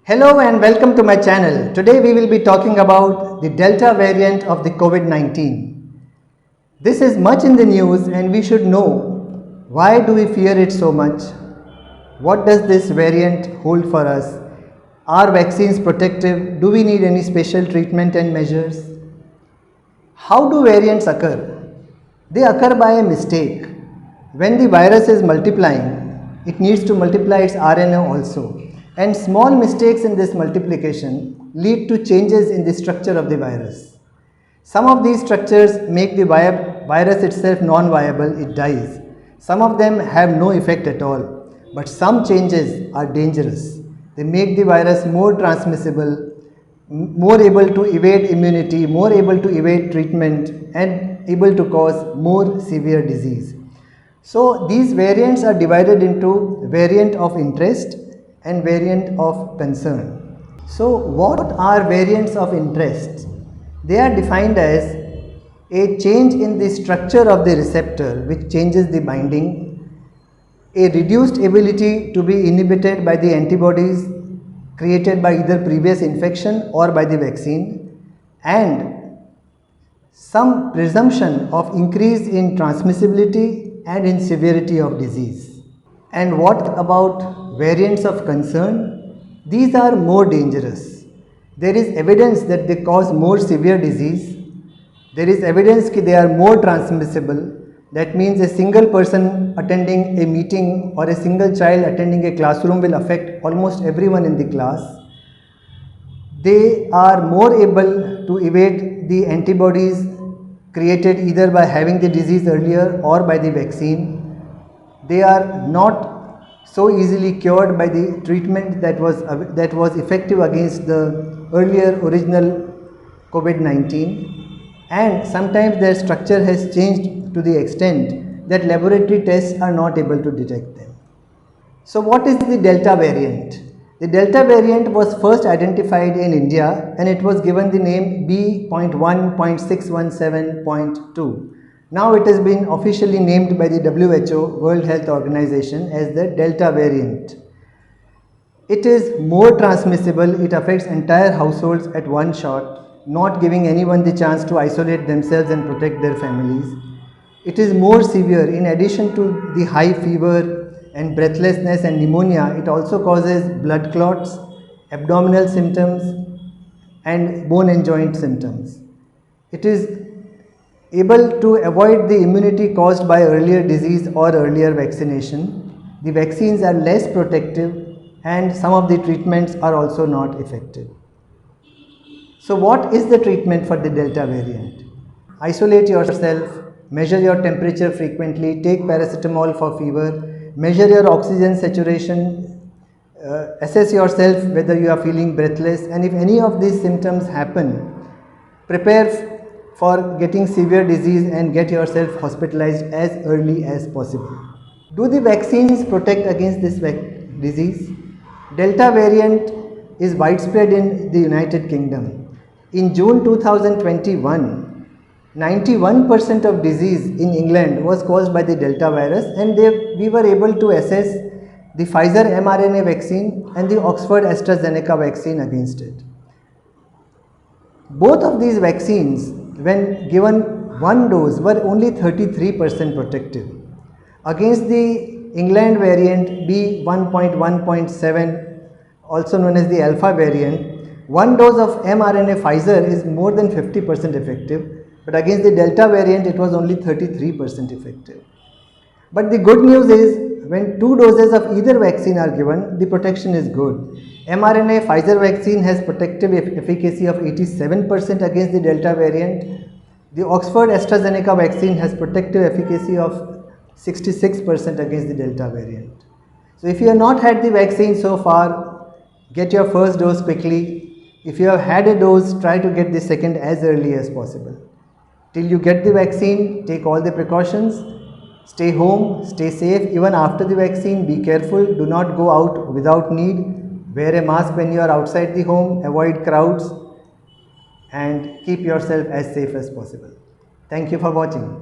Hello and welcome to my channel. Today we will be talking about the Delta variant of the COVID-19. This is much in the news and we should know why do we fear it so much? What does this variant hold for us? Are vaccines protective? Do we need any special treatment and measures? How do variants occur? They occur by a mistake. When the virus is multiplying, it needs to multiply its RNA also. And small mistakes in this multiplication lead to changes in the structure of the virus. Some of these structures make the virus itself non-viable, it dies. Some of them have no effect at all. But some changes are dangerous. They make the virus more transmissible, more able to evade immunity, more able to evade treatment, and able to cause more severe disease. So these variants are divided into variant of interest and variant of concern. So what are variants of interest? They are defined as a change in the structure of the receptor which changes the binding, a reduced ability to be inhibited by the antibodies created by either previous infection or by the vaccine, and some presumption of increase in transmissibility and in severity of disease. And what about variants of concern? These are more dangerous. There is evidence that they cause more severe disease. There is evidence that they are more transmissible. That means a single person attending a meeting or a single child attending a classroom will affect almost everyone in the class. They are more able to evade the antibodies created either by having the disease earlier or by the vaccine. They are not so easily cured by the treatment that was effective against the earlier original COVID-19, and sometimes their structure has changed to the extent that laboratory tests are not able to detect them. So what is the Delta variant? The Delta variant was first identified in India and it was given the name B.1.617.2. Now it has been officially named by the WHO, World Health Organization, as the Delta variant. It is more transmissible, it affects entire households at one shot, not giving anyone the chance to isolate themselves and protect their families. It is more severe. In addition to the high fever and breathlessness and pneumonia, it also causes blood clots, abdominal symptoms, and bone and joint symptoms. It is able to avoid the immunity caused by earlier disease or earlier vaccination. The vaccines are less protective and some of the treatments are also not effective. So what is the treatment for the Delta variant? Isolate yourself, measure your temperature frequently, take paracetamol for fever, measure your oxygen saturation, assess yourself whether you are feeling breathless, and if any of these symptoms happen, prepare for getting severe disease and get yourself hospitalized as early as possible. Do the vaccines protect against this disease? Delta variant is widespread in the United Kingdom. In June 2021, 91% of disease in England was caused by the Delta virus, and we were able to assess the Pfizer mRNA vaccine and the Oxford AstraZeneca vaccine against it. Both of these vaccines, when given one dose, were only 33% protective. Against the England variant B.1.1.7, also known as the Alpha variant, one dose of mRNA Pfizer is more than 50% effective, but against the Delta variant it was only 33% effective. But the good news is, when two doses of either vaccine are given, the protection is good. mRNA Pfizer vaccine has protective efficacy of 87% against the Delta variant. The Oxford AstraZeneca vaccine has protective efficacy of 66% against the Delta variant. So if you have not had the vaccine so far, get your first dose quickly. If you have had a dose, try to get the second as early as possible. Till you get the vaccine, take all the precautions. Stay home, stay safe. Even after the vaccine, be careful. Do not go out without need. Wear a mask when you are outside the home. Avoid crowds and keep yourself as safe as possible. Thank you for watching.